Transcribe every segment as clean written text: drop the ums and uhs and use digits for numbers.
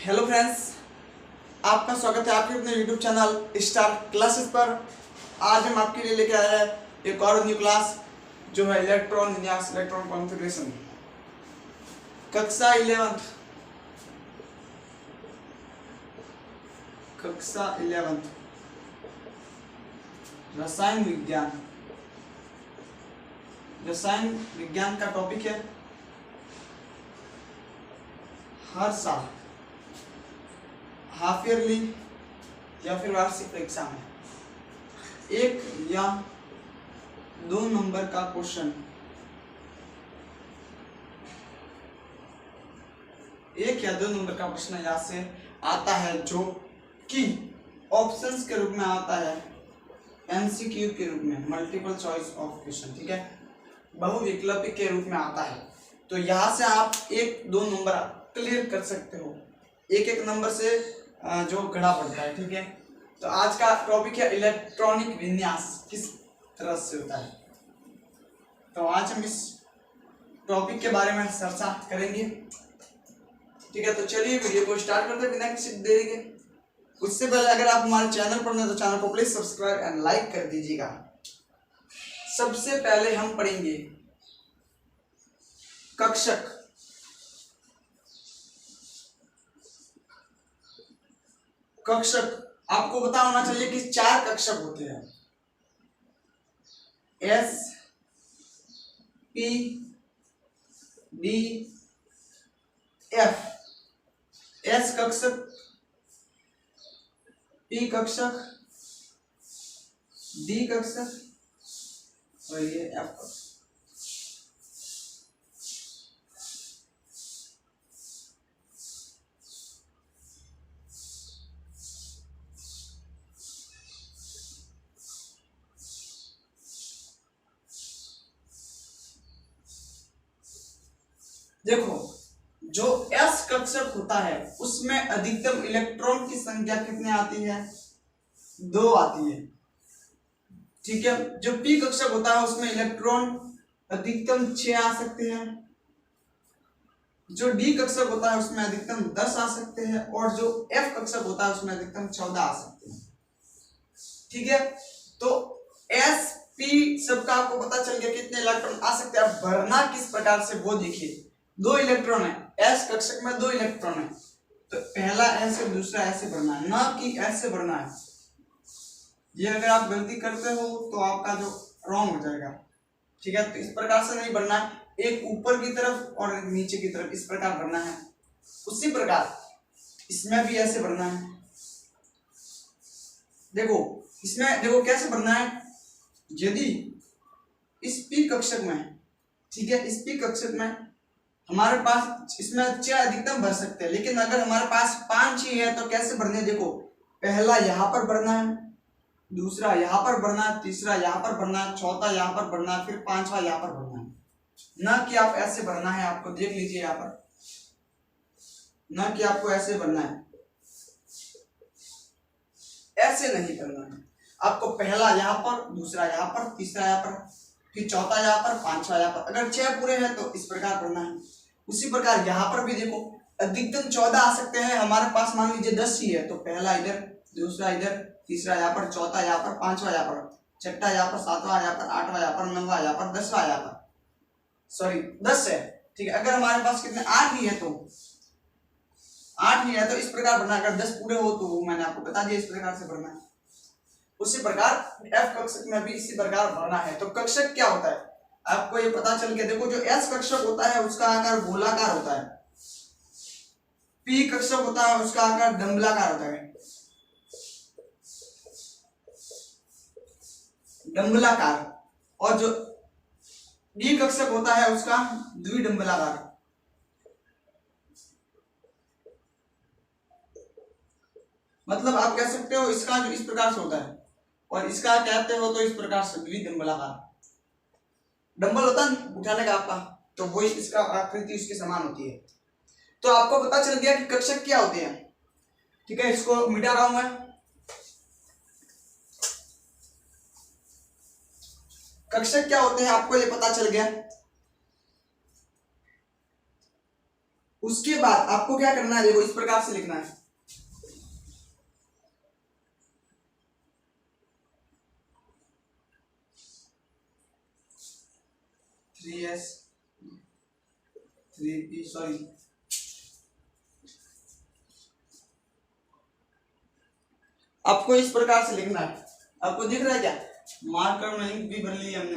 Hello friends, आपका स्वागत है आपके अपने यूट्यूब चैनल स्टार क्लासेस पर। आज हम आपके लिए लेके आए हैं एक और न्यू क्लास जो है इलेक्ट्रॉन विन्यास, इलेक्ट्रॉन कॉन्फ़िगरेशन, कक्षा 11th। कक्षा 11th रसायन विज्ञान। रसायन विज्ञान का टॉपिक है हर साल हाफ ईयरली या फिर वार्षिक परीक्षा में 1 या 2 नंबर का क्वेश्चन, 1 या 2 नंबर का प्रश्न यहाँ से आता है जो कि ऑप्शंस के रूप में आता है, एमसीक्यू के रूप में, मल्टीपल चॉइस ऑफ क्वेश्चन। ठीक है, बहुविकल्पी के रूप में आता है। तो यहाँ से आप 1-2 नंबर क्लियर कर सकते हो, एक नंबर से जो घड़ा पड़ता है। ठीक है, तो आज का टॉपिक है इलेक्ट्रॉनिक विन्यास किस तरह से होता है। तो आज हम इस टॉपिक के बारे में चर्चा करेंगे। ठीक है, तो चलिए वीडियो को स्टार्ट करते हैं बिना किसी देरी के। उससे पहले अगर आप हमारे चैनल पर नए तो चैनल को प्लीज सब्सक्राइब एंड लाइक कर दीजिएगा। सबसे पहले हम पढ़ेंगे कक्षक। कक्षक आपको पता होना चाहिए कि 4 कक्षक होते हैं, S, P, D, F. S कक्षक, पी कक्षक, डी कक्षक और ये एफ कक्षक। देखो, जो एस कक्षक होता है उसमें अधिकतम इलेक्ट्रॉन की संख्या कितनी आती है? 2 आती है। ठीक है, जो पी कक्षक होता है उसमें इलेक्ट्रॉन अधिकतम 6 आ सकते हैं। जो डी कक्षक होता है उसमें अधिकतम 10 आ सकते हैं और जो एफ कक्षक होता है उसमें अधिकतम 14 आ सकते हैं। ठीक है, तो एस पी सबका आपको पता चल गया कितने इलेक्ट्रॉन आ सकते हैं। अब भरना किस प्रकार से वो देखिए। 2 इलेक्ट्रॉन है, एस कक्षक में 2 इलेक्ट्रॉन है, तो पहला ऐसे दूसरा ऐसे भरना है, ना कि ऐसे भरना है। ये अगर आप गलती करते हो तो आपका जो रॉन्ग हो जाएगा। ठीक है, तो इस प्रकार से नहीं भरना है, एक ऊपर की तरफ और एक नीचे की तरफ इस प्रकार भरना है। उसी प्रकार इसमें भी ऐसे भरना है। देखो इसमें देखो कैसे भरना है। यदि इस पी कक्षक में, ठीक है, इस पी कक्षक में हमारे पास इसमें 6 अधिकतम भर सकते हैं, लेकिन अगर हमारे पास 5 ही है तो कैसे भरने हैं। देखो, पहला यहाँ पर भरना है, दूसरा यहाँ पर भरना है, तीसरा यहाँ पर भरना है, चौथा यहाँ पर भरना है, फिर 5वां यहाँ पर भरना है। ना कि आप ऐसे भरना है, आपको देख लीजिए यहाँ पर, ना कि आपको ऐसे भरना है, ऐसे नहीं करना है। आपको पहला यहाँ पर, दूसरा यहाँ पर, तीसरा यहाँ पर, फिर चौथा यहाँ पर, 5वां यहाँ पर। अगर 6 पूरे हैं तो इस प्रकार करना है। उसी प्रकार यहाँ पर भी देखो, अधिकतम 14 आ सकते हैं। हमारे पास मान लीजिए 10 ही है, तो पहला इधर, दूसरा इधर, तीसरा यहाँ पर, चौथा यहाँ पर, 5वां यहाँ पर, छठा यहाँ पर, 7वां यहाँ पर, 8वां यहाँ पर, 9वां यहाँ पर, 10वां यहाँ पर। सॉरी 10 है। ठीक है, अगर हमारे पास कितने 8 ही है तो 8 ही है तो इस प्रकार भरना। अगर 10 पूरे हो तो मैंने आपको बता दिया इस प्रकार से भरना है। उसी प्रकार एफ कक्षक में भी इसी प्रकार भरना है। तो कक्षक क्या होता है आपको ये पता चल गया। देखो, जो एस कक्षक होता है उसका आकार गोलाकार होता है, पी कक्षक होता है उसका आकार डंबलाकार होता है, डंबलाकार। और जो डी कक्षक होता है उसका द्विडंबलाकार। मतलब आप कह सकते हो इसका जो इस प्रकार से होता है और इसका कहते हो तो इस प्रकार से द्विडंबलाकार। डंबल होता है उठाने का आपका, तो वही इसका आकृति उसके समान होती है। तो आपको पता चल गया कि कक्षक क्या होते हैं। ठीक है, इसको मिटा रहा हूं मैं। कक्षक क्या होते हैं आपको ये पता चल गया। उसके बाद आपको क्या करना है, देखो इस प्रकार से लिखना है, three S three P, sorry आपको इस प्रकार से लिखना है। आपको दिख रहा है क्या, मार्कर में इंक भी भर ली हमने,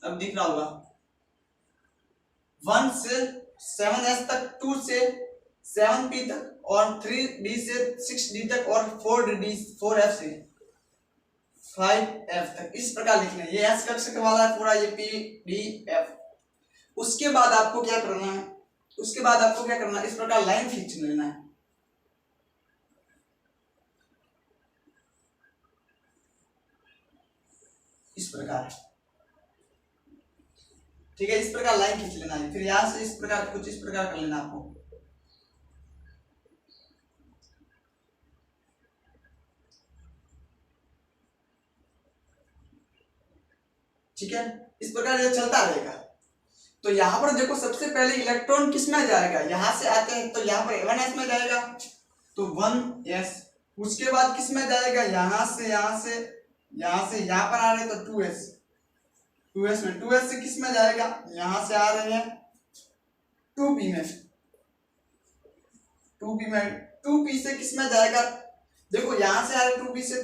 अब दिख रहा होगा। 1 से 7s तक, 2 से 7p तक, और 3d से 6d तक, और 4f से 5f तक, इस प्रकार लिखना है। ये s कक्षक वाला है पूरा, ये p d f। उसके बाद आपको क्या करना है, उसके बाद आपको क्या करना है, इस प्रकार लाइन खींच लेना है। इस प्रकार, ठीक है, इस प्रकार लाइन खींच लेना है। फिर यहां से इस प्रकार कुछ इस प्रकार कर लेना आपको, ठीक है, इस प्रकार ये चलता रहेगा। तो यहां पर देखो सबसे पहले इलेक्ट्रॉन किस में जाएगा, यहां से आते हैं तो यहां पर 1s में जाएगा, तो 1s। उसके बाद किस में जाएगा, यहां से यहां पर आ रहे हैं तो 2s में, 2s से किस में जाएगा, यहां से आ रहे हैं 2p में, 2p से किस में जाएगा, देखो यहां से आ रहे 2p से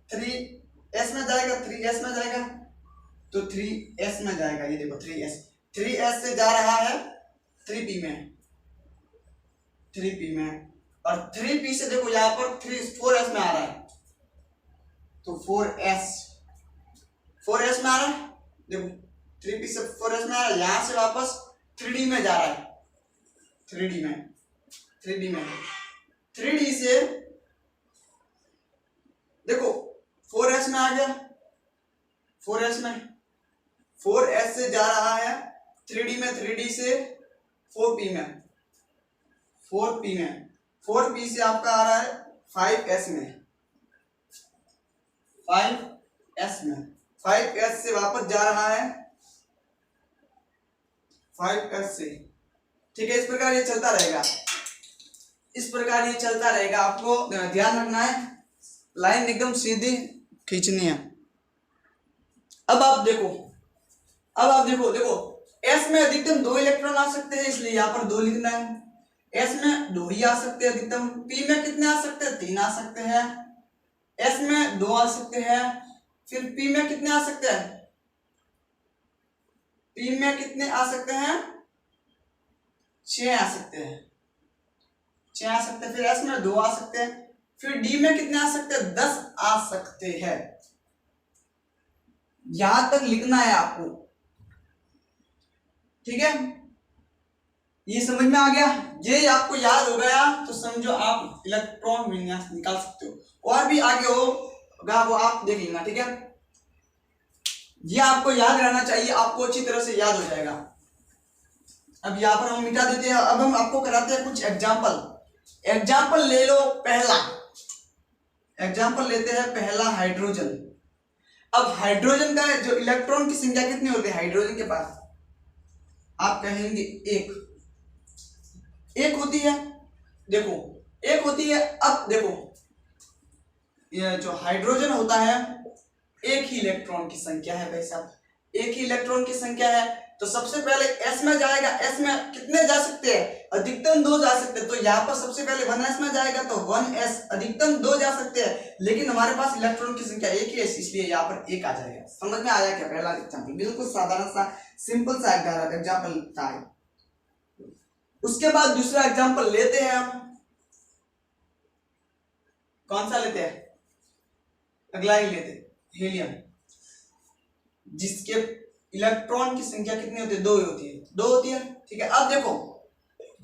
3s में जाएगा, 3s में जाएगा, तो 3s में जाएगा। ये देखो 3s से जा रहा है 3p में, और 3p से देखो यहां पर 4s में आ रहा है, तो 4s में आ रहा है, देखो 3p से 4s में आ रहा है, यहां से वापस 3d में जा रहा है, 3d से देखो 4s में आ गया, 4s से जा रहा है 3d में, 3d से 4p में, 4p से आपका आ रहा है 5s में, 5s से वापस जा रहा है 5s से, ठीक है। इस प्रकार ये चलता रहेगा, आपको ध्यान रखना है, लाइन एकदम सीधी खींचनी है। अब आप देखो s में अधिकतम 2 इलेक्ट्रॉन आ सकते हैं, इसलिए यहाँ पर 2 लिखना है। s में 2 ही आ सकते हैं अधिकतम, p में कितने आ सकते हैं, 3 आ सकते हैं, s में 2 आ सकते हैं, फिर p में कितने आ सकते हैं, p में कितने आ सकते हैं, 6 आ सकते हैं, फिर s में 2 आ सकते हैं, फिर d में कितने आ सकते हैं, 10 आ सकते हैं। यहां तक लिखना है आपको, ठीक है। ये समझ में आ गया, ये आपको याद हो गया तो समझो आप इलेक्ट्रॉन विन्यास निकाल सकते हो। और भी आगे होगा वो आप देख लेना, ठीक है। ये आपको याद रहना चाहिए, आपको अच्छी तरह से याद हो जाएगा। अब यहाँ पर हम मिटा देते हैं, अब हम आपको कराते हैं कुछ एग्जाम्पल ले लो। पहला एग्जाम्पल लेते हैं, पहला हाइड्रोजन। अब हाइड्रोजन का जो इलेक्ट्रॉन की संख्या कितनी होती है हाइड्रोजन के पास, आप कहेंगे एक होती है, देखो एक होती है। अब देखो ये जो हाइड्रोजन होता है एक ही इलेक्ट्रॉन की संख्या है भाई साहब, एक ही इलेक्ट्रॉन की संख्या है। तो सबसे पहले s में जाएगा, s में कितने जा सकते हैं, अधिकतम 2 जा सकते हैं। तो यहाँ पर सबसे पहले 1s में जाएगा, तो 1s अधिकतम 2 जा सकते हैं, लेकिन हमारे पास इलेक्ट्रॉन की संख्या एक ही है, इसलिए यहाँ पर 1 आ जाएगा। समझ में आया क्या, पहला एग्जाम्पल बिल्कुल साधारण सा सिंपल सा एग्जाम्पल था। उसके बाद दूसरा एग्जाम्पल लेते हैं हम, कौन सा लेते हैं, अगला ही लेते हैं, हीलियम, जिसके इलेक्ट्रॉन की संख्या कितनी होती है, 2 होती है, ठीक है। अब देखो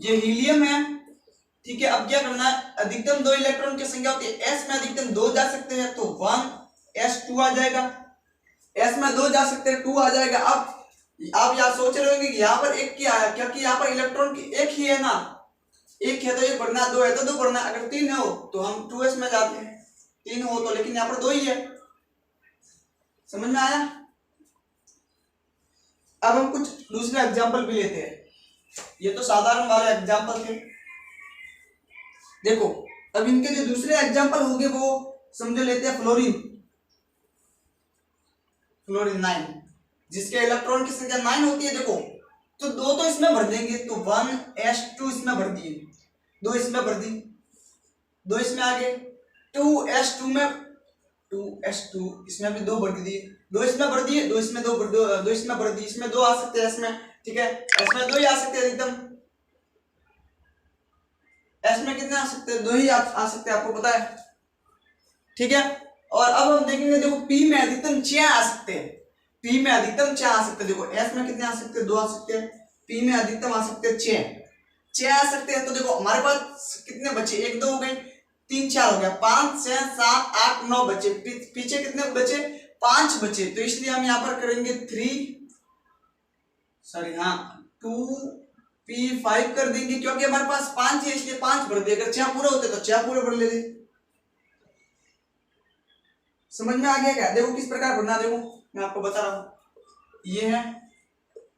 ये हीलियम है, ठीक है। अब क्या करना है, अधिकतम 2 इलेक्ट्रॉन की संख्या होती है, s में अधिकतम 2 जा सकते हैं, तो 1s2 आ जाएगा, s में 2 जा सकते हैं, 2 आ जाएगा। अब आप यहाँ सोच रहे होंगे कि यहाँ पर एक क्या है, क्योंकि यहाँ पर इलेक्ट्रॉन की एक ही है ना, एक है तो एक बढ़ना, 2 है तो 2 बढ़ना। अगर 3 हो तो हम 2s में जाते हैं, 3 हो तो, लेकिन यहाँ पर 2 ही है। समझ में आया। अब हम कुछ दूसरा एग्जाम्पल भी लेते हैं। ये तो साधारण वाले एग्जाम्पल थे। देखो अब इनके जो दूसरे एग्जाम्पल होंगे वो समझो लेते हैं फ्लोरीन। फ्लोरीन 9, जिसके इलेक्ट्रॉन की संख्या 9 होती है। देखो तो दो तो इसमें भर देंगे, तो 1s2 इसमें भर दिए, 2 इसमें भर दी, 2 इसमें आ गए, 2s2 में 2s2 इसमें भी 2 भर दिए, 2 इसमें भर दिए, 2 इसमें 2 इसमें भर दिए, इसमें 2 आ सकते हैं इसमें, ठीक है। इसमें 2 ही आ सकते हैं एकदम, एस में कितने आ सकते हैं, 2 ही आ सकते हैं, आपको पता है, ठीक है। और अब हम देखेंगे, देखो पी में अधिकतम 6 आ सकते हैं, पी में अधिकतम 6 आ सकते हैं। देखो एस में कितने आ सकते हैं, 2 आ सकते हैं, पी में अधिकतम आ सकते हैं 6 आ सकते हैं। तो देखो हमारे पास कितने बचे, 1 2 हो गए, 3 4 हो गया, 5 6 7 8 9 बचे, पीछे कितने बचे, 5 बचे। तो इसलिए हम यहाँ पर करेंगे 2p5 कर देंगे, क्योंकि हमारे पास 5 है इसलिए 5 भर दिए। अगर 6 पूरे होते तो 6 पूरे भर लेते। समझ में आ गया क्या? देखो किस प्रकार भरना, देखो मैं आपको बता रहा हूं, ये है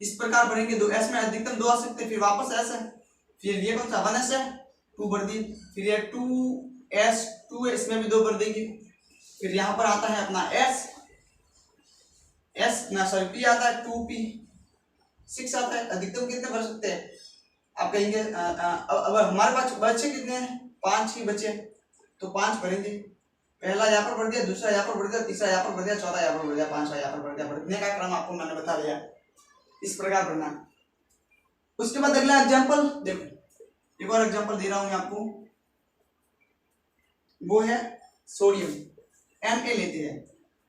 इस प्रकार भरेंगे। 2 एस में अधिकतम 2 आ सकते हैं, फिर वापस एस है, फिर ये कौन सा 1s है, 2 भर दी, फिर ये 2s2 है, इसमें भी 2 भर देंगे। फिर यहाँ पर आता है अपना p आता है, 2p6 आता है। अधिकतम कितने भर सकते हैं आप कहेंगे, अब हमारे पास बचे कितने हैं, 5 ही बचे, तो 5 भरेंगे। पहला यहाँ पर भर दिया, दूसरा यहाँ पर भर दिया, तीसरा यहाँ पर भर दिया, चौथा यहाँ पर भर दिया, पांचवा यहाँ पर भर दिया। भरने का क्रम आपको मैंने बता दिया, इस प्रकार भरना। उसके बाद अगला एग्जाम्पल देखो, एक और एग्जाम्पल दे रहा हूं मैं आपको, वो है सोडियम Na लेते हैं,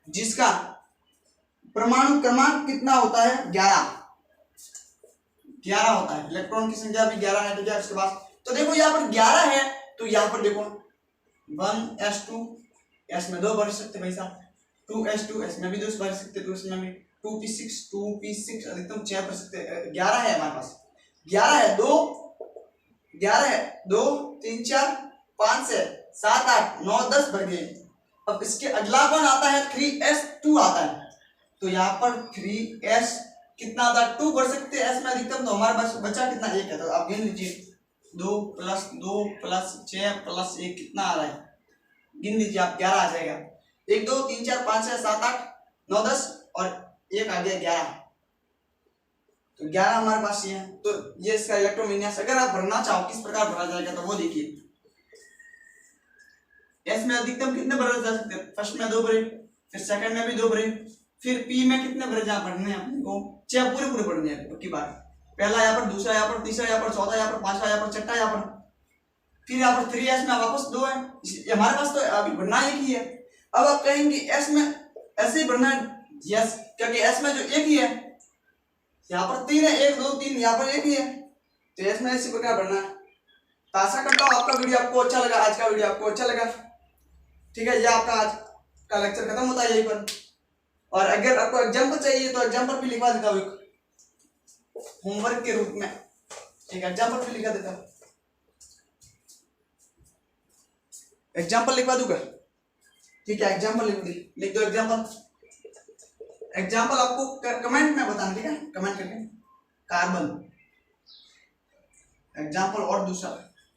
जिसका परमाणु क्रमांक कितना होता है, 11 होता है, इलेक्ट्रॉन की संख्या भी 11 है, ठीक है। उसके बाद तो देखो यहाँ पर 11 है, तो यहाँ पर देखो 1s2, एस में 2 भर सकते भाई साहब, 2s2 एस में भी 2 भर सकते, तो इसमें भी 2p6 अधिकतम 6 भर सकते। 11 है हमारे पास, 11 है, 2 3 4 5 6 7 8 9 10 भर गए। अब इसके अगला कौन आता है, 3s2 आता है, तो यहाँ पर 3s कितना आता है, 2 भर सकते हैं एस में अधिकतम। तो हमारे पास बचा कितना, 1 है, तो आप गिन लीजिए, 2 + 2 + 6 + 1 कितना आ रहा है, गिन लीजिए आप, 11 आ जाएगा। 1 2 3 4 5 6 7 8 9 10 और 1 आ गया 11, तो 11 हमारे पास ये है। तो ये इसका इलेक्ट्रोविन्यास, अगर आप भरना चाहो किस प्रकार भरा जाएगा, तो वो देखिए। एस में अधिकतम कितने भरे जा सकते हैं, फर्स्ट में 2 भरे, फिर सेकंड में भी 2 भरे, फिर पी में कितने भरे जा भरने हैं अपने को, 6 पूरे भरने हैं की बार। पहला यहाँ पर, दूसरा यहाँ पर, तीसरा यहाँ पर, चौथा यहाँ पर, पांचवा यहाँ पर, छठा यहाँ पर, फिर यहाँ पर 3s में वापस 2 है, हमारे पास तो अभी भरना 1 ही है। अब आप कहेंगे एस में ऐसे ही भरना है, यस, क्योंकि एस में जो 1 ही है, यहाँ पर 3 है, 1 2 3, यहाँ पर 1 ही है, तो एस में इसी प्रकार भरना है। तो आशा करता हूँ आपका वीडियो आपको अच्छा लगा, आज का वीडियो आपको अच्छा लगा, ठीक है। ये आपका आज का लेक्चर खत्म होता है यहीं पर। और अगर आपको एग्जाम्पल चाहिए तो एग्जाम्पल भी लिखवा देता हूँ होमवर्क के रूप में, ठीक है, एग्जाम्पल भी लिखा देता हूँ, एग्जाम्पल लिखवा दूंगा, ठीक है। एग्जाम्पल लिख दो, एग्जाम्पल आपको कमेंट में बताना, ठीक है, कमेंट करके कार्बन एग्जाम्पल, और दूसरा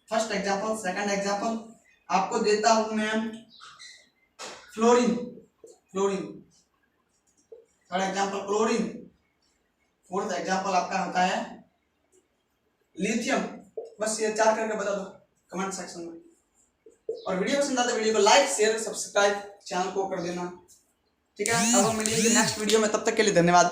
फर्स्ट एग्जाम्पल, सेकंड एग्जाम्पल आपको देता हूं मैं fluorine, third example chlorine, fourth example आपका होता है लिथियम। बस ये 4 करके बता दो कमेंट सेक्शन में। और वीडियो पसंद आता है वीडियो को लाइक शेयर सब्सक्राइब चैनल को कर देना, ठीक है। अब हम मिलेंगे नेक्स्ट वीडियो में, तब तक के लिए धन्यवाद।